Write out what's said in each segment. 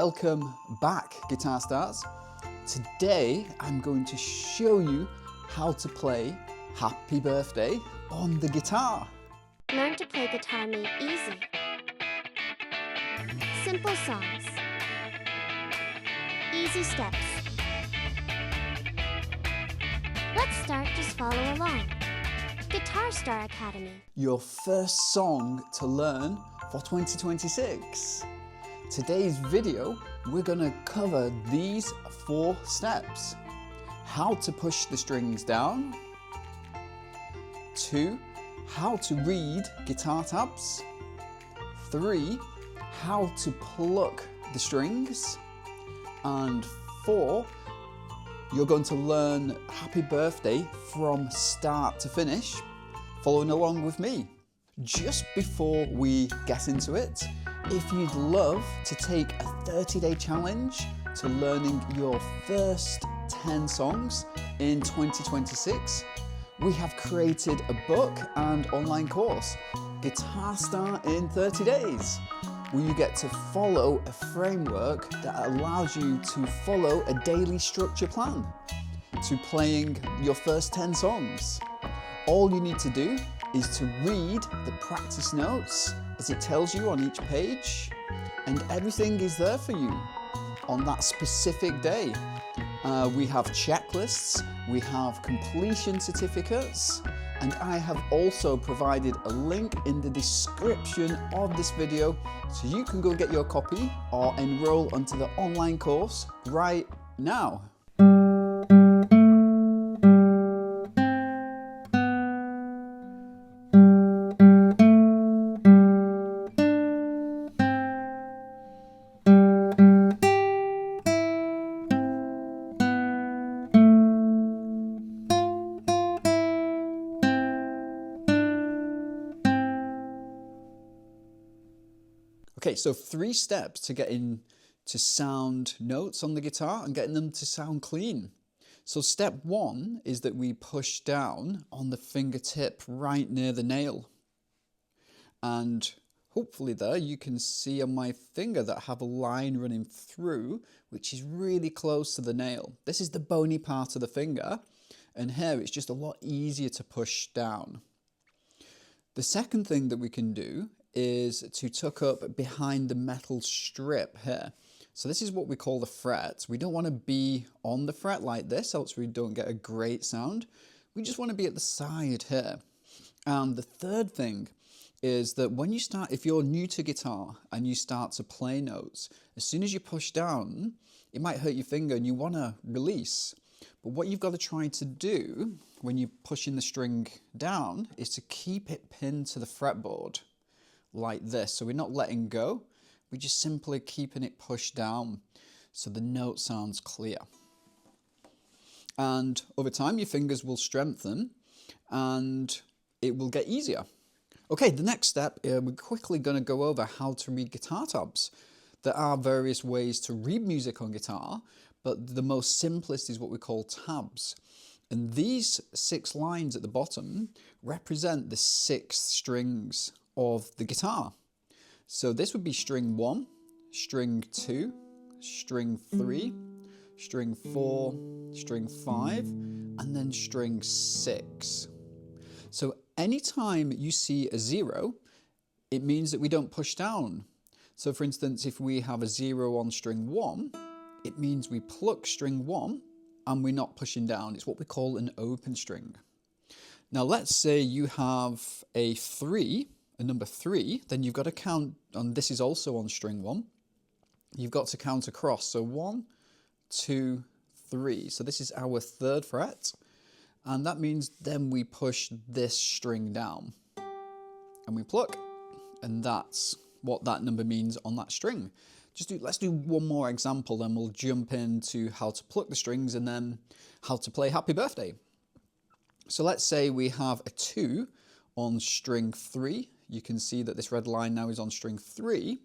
Welcome back, Guitar Stars. Today I'm going to show you how to play Happy Birthday on the guitar. Learn to play guitar made easy. Simple songs. Easy steps. Let's start, just follow along. Guitar Star Academy. Your first song to learn for 2026. Today's video, we're going to cover these 4 steps. How to push the strings down. 2, how to read guitar tabs. 3, how to pluck the strings. And 4, you're going to learn Happy Birthday from start to finish, following along with me. Just before we get into it, if you'd love to take a 30-day challenge to learning your first 10 songs in 2026, we have created a book and online course, Guitar Star in 30 Days, where you get to follow a framework that allows you to follow a daily structure plan to playing your first 10 songs. All you need to do is to read the practice notes as it tells you on each page, and everything is there for you on that specific day. We have checklists, we have completion certificates, and I have also provided a link in the description of this video so you can go get your copy or enroll onto the online course right now. Okay, so 3 steps to getting to sound notes on the guitar and getting them to sound clean. So step 1 is that we push down on the fingertip right near the nail. And hopefully there you can see on my finger that I have a line running through, which is really close to the nail. This is the bony part of the finger, and here it's just a lot easier to push down. The second thing that we can do is to tuck up behind the metal strip here. So this is what we call the fret. We don't want to be on the fret like this, else we don't get a great sound. We just want to be at the side here. And the third thing is that when you start, if you're new to guitar and you start to play notes, as soon as you push down, it might hurt your finger and you want to release. But what you've got to try to do when you're pushing the string down is to keep it pinned to the fretboard like this. So we're not letting go, we're just simply keeping it pushed down so the note sounds clear. And over time your fingers will strengthen and it will get easier. Okay, the next step, we're quickly going to go over how to read guitar tabs. There are various ways to read music on guitar, but the most simplest is what we call tabs. And these 6 lines at the bottom represent the 6 strings of the guitar. So this would be string 1, string 2, string 3, string 4, string 5, and then string 6. So anytime you see a 0, it means that we don't push down. So for instance, if we have a 0 on string 1, it means we pluck string 1 and we're not pushing down. It's what we call an open string. Now let's say you have a 3, a number 3, then you've got to count, and this is also on string 1, you've got to count across. So 1, 2, 3. So this is our 3rd fret, and that means then we push this string down and we pluck, and that's what that number means on that string. Let's do one more example, then we'll jump into how to pluck the strings and then how to play Happy Birthday. So let's say we have a 2 on string 3. You can see that this red line now is on string 3.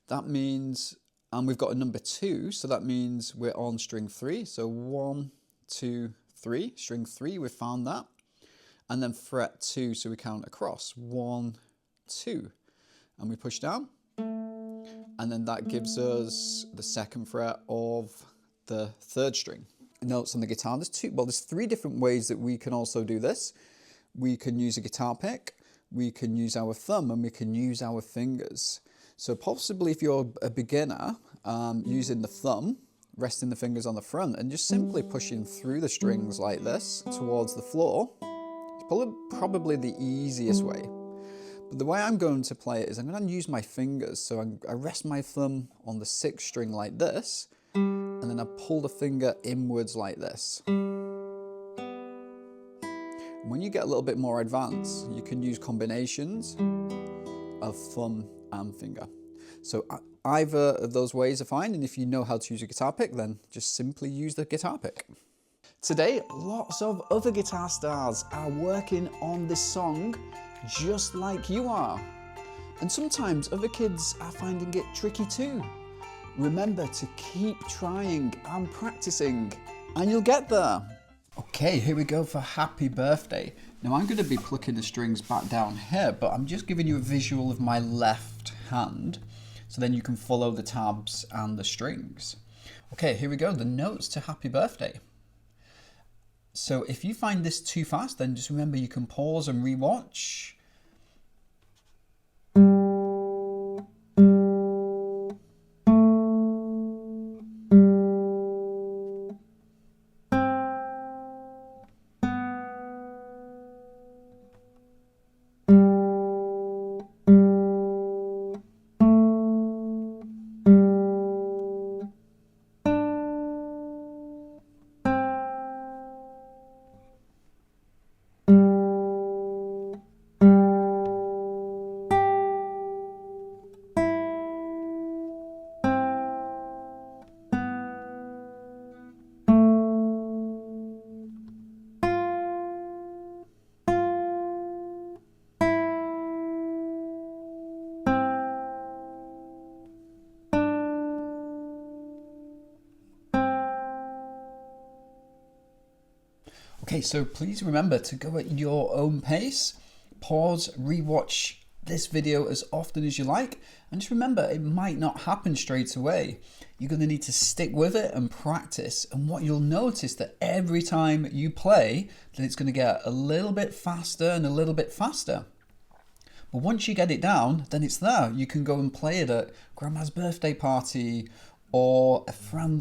That means, and we've got a number 2, so that means we're on string 3. So 1, 2, 3, string 3, we've found that. And then fret 2, so we count across. 1, 2. And we push down. and then that gives us the 2nd fret of the 3rd string. Notes on the guitar, there's 3 different ways that we can also do this. We can use a guitar pick, we can use our thumb, and we can use our fingers. So possibly if you're a beginner, using the thumb, resting the fingers on the front and just simply pushing through the strings like this towards the floor, is probably the easiest way. But the way I'm going to play it is I'm going to use my fingers. So I rest my thumb on the 6th string like this, and then I pull the finger inwards like this. When you get a little bit more advanced, you can use combinations of thumb and finger. So either of those ways are fine, and if you know how to use a guitar pick, then just simply use the guitar pick. Today, lots of other guitar stars are working on this song just like you are. And sometimes other kids are finding it tricky too. Remember to keep trying and practicing, and you'll get there. Okay, here we go for Happy Birthday. Now I'm going to be plucking the strings back down here, but I'm just giving you a visual of my left hand, so then you can follow the tabs and the strings. Okay, here we go, the notes to Happy Birthday. So if you find this too fast, then just remember you can pause and rewatch. Okay, so please remember to go at your own pace. Pause, rewatch this video as often as you like, and just remember it might not happen straight away. You're going to need to stick with it and practice, and what you'll notice that every time you play, then it's going to get a little bit faster and a little bit faster. But once you get it down, then it's there. You can go and play it at grandma's birthday party or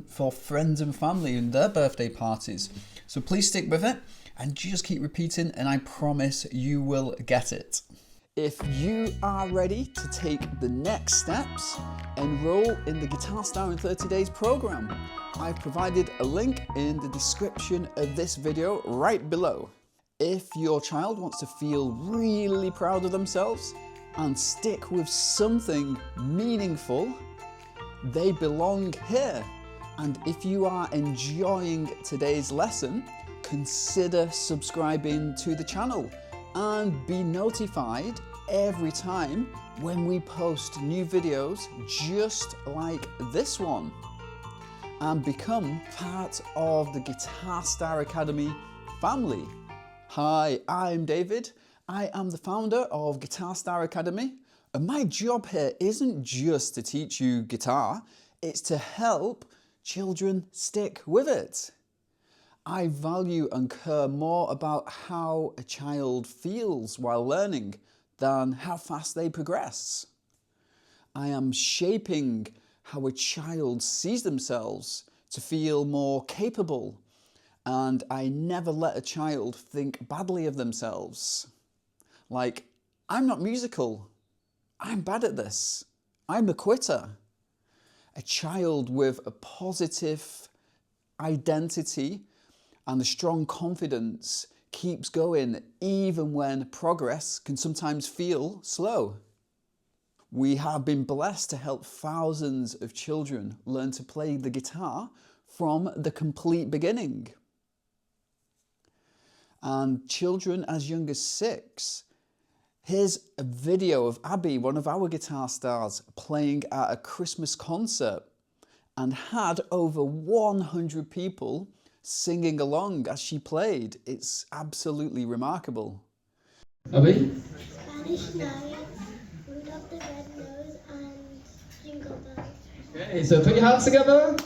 for friends and family and their birthday parties. So please stick with it and just keep repeating, and I promise you will get it. If you are ready to take the next steps, enroll in the Guitar Star in 30 Days program. I've provided a link in the description of this video right below. If your child wants to feel really proud of themselves and stick with something meaningful, they belong here. And if you are enjoying today's lesson, consider subscribing to the channel and be notified every time when we post new videos just like this one, and become part of the Guitar Star Academy family. Hi, I'm David. I am the founder of Guitar Star Academy, and my job here isn't just to teach you guitar, it's to help children stick with it. I value and care more about how a child feels while learning than how fast they progress. I am shaping how a child sees themselves to feel more capable, and I never let a child think badly of themselves. Like, I'm not musical, I'm bad at this, I'm a quitter. A child with a positive identity and a strong confidence keeps going even when progress can sometimes feel slow. We have been blessed to help thousands of children learn to play the guitar from the complete beginning. And children as young as 6. Here's a video of Abby, one of our guitar stars, playing at a Christmas concert and had over 100 people singing along as she played. It's absolutely remarkable. Abby? Spanish night, Rudolph the Red-Nosed, and Jingle Okay, so put your hands together.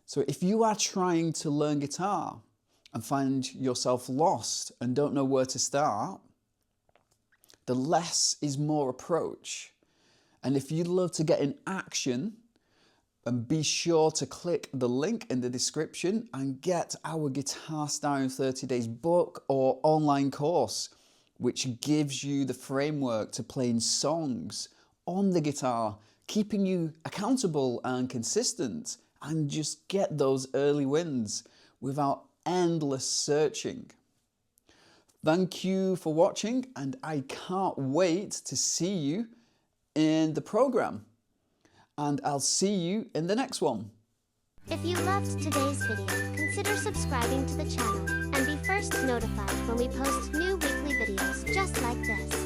So if you are trying to learn guitar and find yourself lost and don't know where to start, the less is more approach. And if you'd love to get in action, and be sure to click the link in the description and get our Guitar Star in 30 Days book or online course, which gives you the framework to playing songs on the guitar, keeping you accountable and consistent, and just get those early wins without endless searching. Thank you for watching, and I can't wait to see you in the program. And I'll see you in the next one. If you loved today's video, consider subscribing to the channel and be first notified when we post new weekly videos just like this.